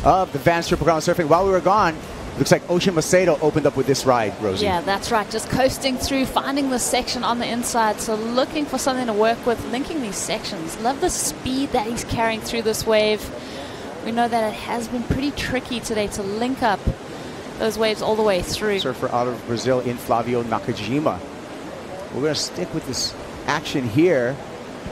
of the Vans Triple Crown Surfing. While we were gone, looks like O.Macedo opened up with this ride, Rosie. Yeah, that's right. Just coasting through, finding the section on the inside. So looking for something to work with, linking these sections. Love the speed that he's carrying through this wave. We know that it has been pretty tricky today to link up those waves all the way through. Surfer out of Brazil in F.Nakagima. We're going to stick with this action here.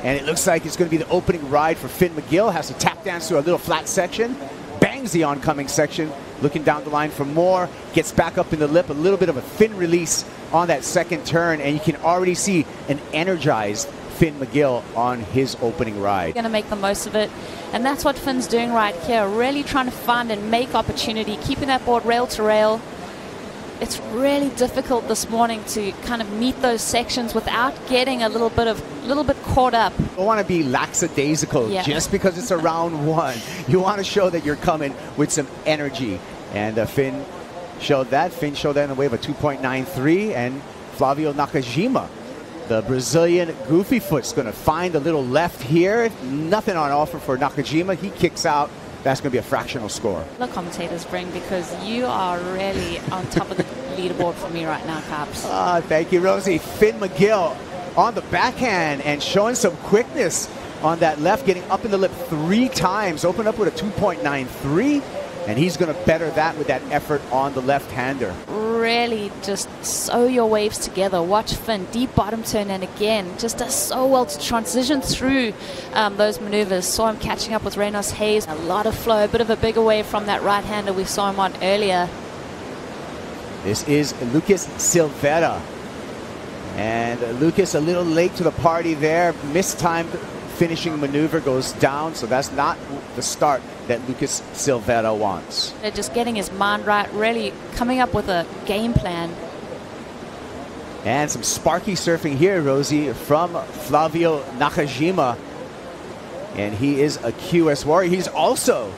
And it looks like it's going to be the opening ride for F.McGill. Has to tap dance through a little flat section. Bangs the oncoming section. Looking down the line for more. Gets back up in the lip. A little bit of a fin release on that second turn. And you can already see an energized F.McGill on his opening ride. Going to make the most of it. And that's what Finn's doing right here. Really trying to find and make opportunity. Keeping that board rail to rail. It's really difficult this morning to kind of meet those sections without getting a little bit caught up. You don't want to be lackadaisical just because it's a round one. You want to show that you're coming with some energy. And Finn showed that. Finn showed that in a wave of 2.93. And F.Nakagima, the Brazilian goofy foot's going to find a little left here. Nothing on offer for Nakajima. He kicks out. That's going to be a fractional score. The commentators bring, because you are really on top of the leaderboard for me right now, Caps. Thank you, Rosie. F.McGill on the backhand and showing some quickness on that left, getting up in the lip 3 times. Opened up with a 2.93, and he's going to better that with that effort on the left-hander. Really just sew your waves together. Watch Finn, deep bottom turn, and again, just does so well to transition through those maneuvers. Saw him catching up with Reynolds Hayes. A lot of flow, a bit of a bigger wave from that right-hander we saw him on earlier. This is L.Silveira. And Lucas a little late to the party there. Mistimed finishing maneuver, goes down, so that's not the start that L.Silveira wants. They're just getting his mind right, really coming up with a game plan. And some sparky surfing here, Rosie, from F.Nakagima. And he is a QS warrior. He's also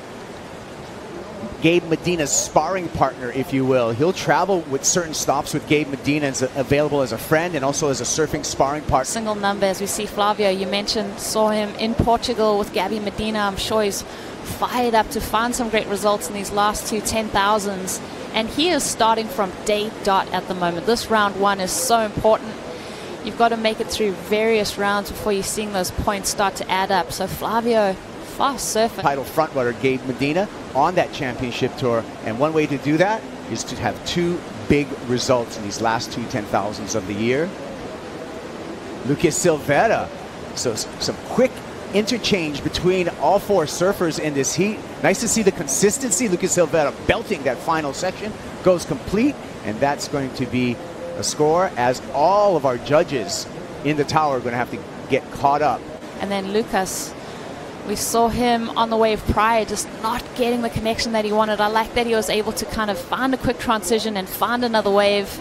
Gabe Medina's sparring partner, if you will. He'll travel with certain stops with Gabe Medina, as available as a friend and also as a surfing sparring partner. Single number, as we see Flavio, you mentioned, saw him in Portugal with Gabby Medina. I'm sure he's fired up to find some great results in these last 2 10,000s. And he is starting from day dot at the moment. This round one is so important. You've got to make it through various rounds before you're seeing those points start to add up. So Flavio, fast surfer. Title frontrunner Gabe Medina on that championship tour. And one way to do that is to have 2 big results in these last 2 10,000s of the year. L.Silveira. So some quick interchange between all 4 surfers in this heat. Nice to see the consistency. L.Silveira belting that final section, goes complete, and that's going to be a score, as all of our judges in the tower are going to have to get caught up. And then Lucas, we saw him on the wave prior, just not getting the connection that he wanted. I like that he was able to kind of find a quick transition and find another wave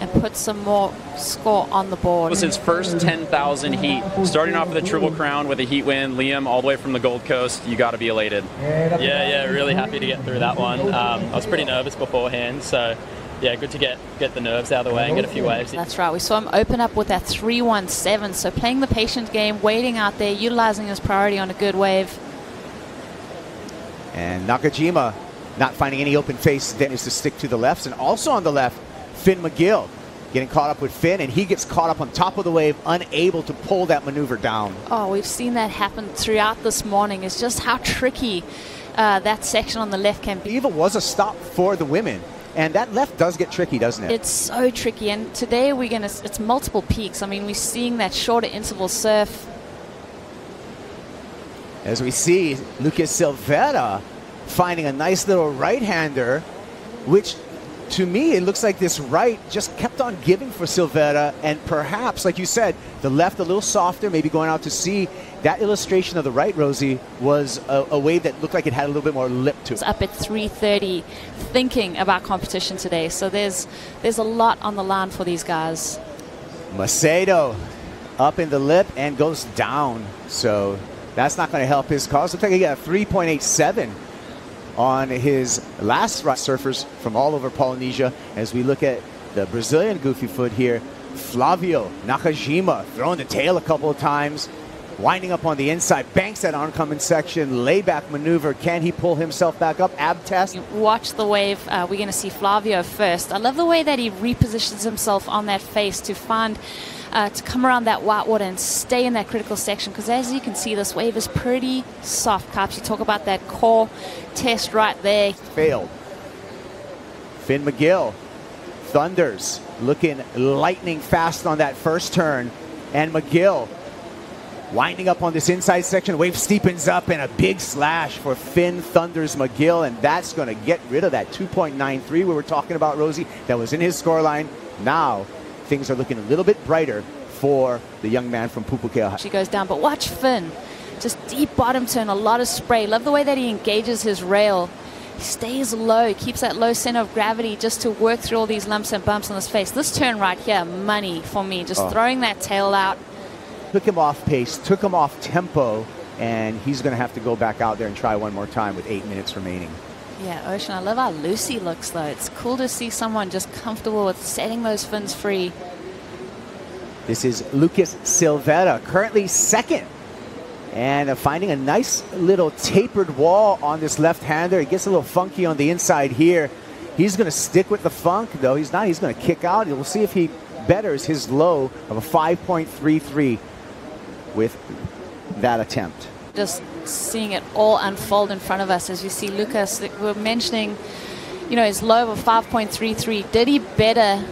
and put some more score on the board. It was his first 10,000 heat. Starting off with a Triple Crown with a heat win. Liam, all the way from the Gold Coast. You got to be elated. Yeah, really happy to get through that one. I was pretty nervous beforehand, so yeah, good to get the nerves out of the way and get a few waves. That's right. We saw him open up with that 3.17. So playing the patient game, waiting out there, utilizing his priority on a good wave. And Nakajima not finding any open face, then is to stick to the lefts. And also on the left, F.McGill getting caught up with Finn, and he gets caught up on top of the wave, unable to pull that maneuver down. Oh, we've seen that happen throughout this morning. It's just how tricky that section on the left can be. Even was a stop for the women. And that left does get tricky, doesn't it? It's so tricky. And today it's multiple peaks. I mean, we're seeing that shorter interval surf. As we see L.Silveira finding a nice little right-hander, which to me, it looks like this right just kept on giving for Silveira, and perhaps, like you said, the left a little softer, maybe going out to sea. That illustration of the right, Rosie, was a wave that looked like it had a little bit more lip to it. It's up at 3:30, thinking about competition today. So there's a lot on the line for these guys. Macedo up in the lip and goes down. So that's not going to help his cause. Looks like he got a 3.87 on his last surfers from all over Polynesia. As we look at the Brazilian goofy foot here, F.Nakagima throwing the tail a couple of times. Winding up on the inside, banks that oncoming section, layback maneuver. Can he pull himself back up? Ab test. Watch the wave. We're going to see Flavio first. I love the way that he repositions himself on that face to find, to come around that whitewater and stay in that critical section. Because as you can see, this wave is pretty soft, Caps. You talk about that core test right there. Failed. F.McGill thunders, looking lightning fast on that first turn. And McGill winding up on this inside section. Wave steepens up and a big slash for Finn thunders McGill, and that's going to get rid of that 2.93 we were talking about, Rosie, that was in his scoreline. Now things are looking a little bit brighter for the young man from Pupukea. She goes down, but watch Finn. Just deep bottom turn, a lot of spray. Love the way that he engages his rail. He stays low, keeps that low center of gravity just to work through all these lumps and bumps on his face. This turn right here, money for me. Just throwing that tail out. Took him off pace, took him off tempo, and he's going to have to go back out there and try one more time with 8 minutes remaining. Yeah, Ocean, I love how loose he looks, though. It's cool to see someone just comfortable with setting those fins free. This is L.Silveira, currently second. And finding a nice little tapered wall on this left-hander. It gets a little funky on the inside here. He's going to stick with the funk, though. He's not. He's going to kick out. We'll see if he betters his low of a 5.33 with that attempt. Just seeing it all unfold in front of us as you see Lucas. We're mentioning, you know, his low of 5.33. Did he better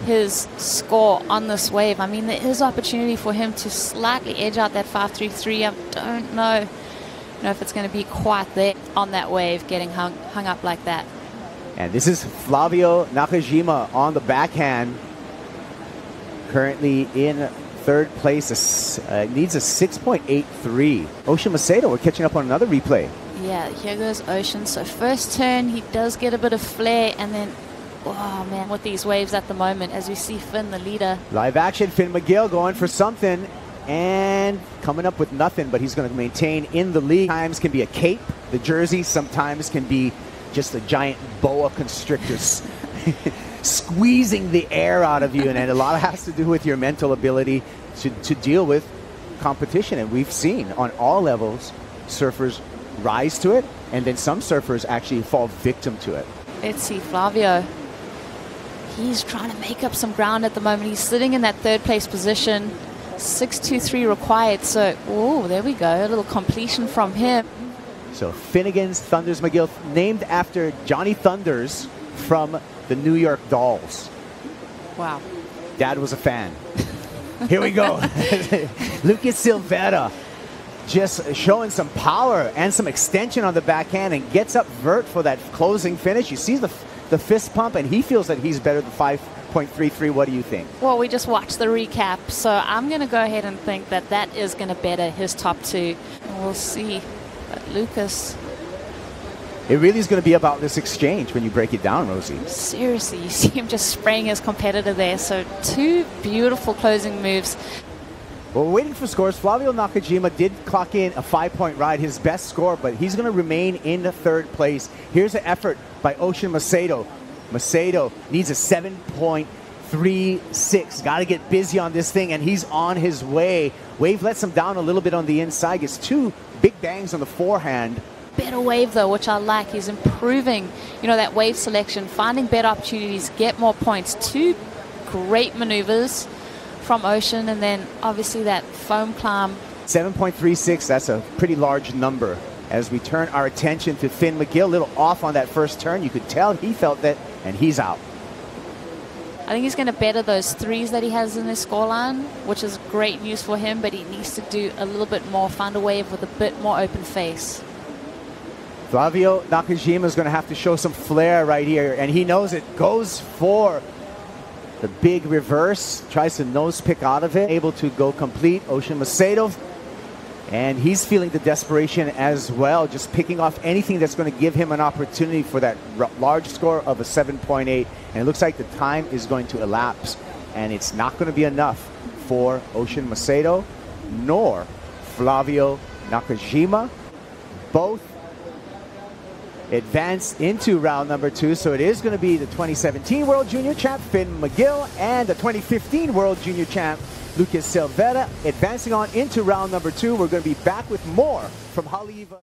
his score on this wave? I mean, there is opportunity for him to slightly edge out that 5.33. I don't know, if it's going to be quite there on that wave, getting hung up like that. And this is F.Nakagima on the backhand, currently in third place. Needs a 6.83. O.Macedo, we're catching up on another replay. Yeah, here goes Ocean. So first turn, he does get a bit of flare, and then, oh man, with these waves at the moment, as we see Finn, the leader. Live action, F.McGill going for something and coming up with nothing, but he's going to maintain in the lead. Sometimes can be a cape, the jersey, sometimes can be just a giant boa constrictor squeezing the air out of you, and a lot has to do with your mental ability to deal with competition. And we've seen on all levels surfers rise to it, and then some surfers actually fall victim to it. Let's see Flavio. He's trying to make up some ground at the moment. He's sitting in that third place position. 6.23 required. So, oh, there we go. A little completion from him. So Finnegan's Thunders McGill, named after Johnny Thunders from the New York Dolls. Wow. Dad was a fan. Here we go. L.Silveira just showing some power and some extension on the backhand and gets up vert for that closing finish. You see the fist pump, and he feels that he's better than 5.33. What do you think? Well, we just watched the recap, so I'm going to go ahead and think that that is going to better his top two. And we'll see. But Lucas, it really is going to be about this exchange when you break it down, Rosie. Seriously, you see him just spraying his competitor there. So two beautiful closing moves. Well, we're waiting for scores. F.Nakagima did clock in a 5-point ride, his best score, but he's going to remain in the third place. Here's an effort by O.Macedo. Macedo needs a 7.36. Got to get busy on this thing, and he's on his way. Wave lets him down a little bit on the inside. Gets two big bangs on the forehand. Better wave, though, which I like. He's improving, that wave selection, finding better opportunities, get more points. Two great maneuvers from Ocean, and then obviously that foam climb. 7.36, that's a pretty large number. As we turn our attention to F.McGill, a little off on that first turn. You could tell he felt that, and he's out. I think he's going to better those threes that he has in his scoreline, which is great news for him, but he needs to do a little bit more, find a wave with a bit more open face. F.Nakagima is going to have to show some flair right here, and he knows it. Goes for the big reverse, tries to nose pick out of it, able to go complete. O.Macedo, and he's feeling the desperation as well, just picking off anything that's going to give him an opportunity for that large score of a 7.8. And it looks like the time is going to elapse, and it's not going to be enough for O.Macedo nor F.Nakagima. Both advance into round number 2, so it is going to be the 2017 World Junior Champ F.McGill and the 2015 World Junior Champ L.Silveira advancing on into round number 2. We're going to be back with more from Haleiwa.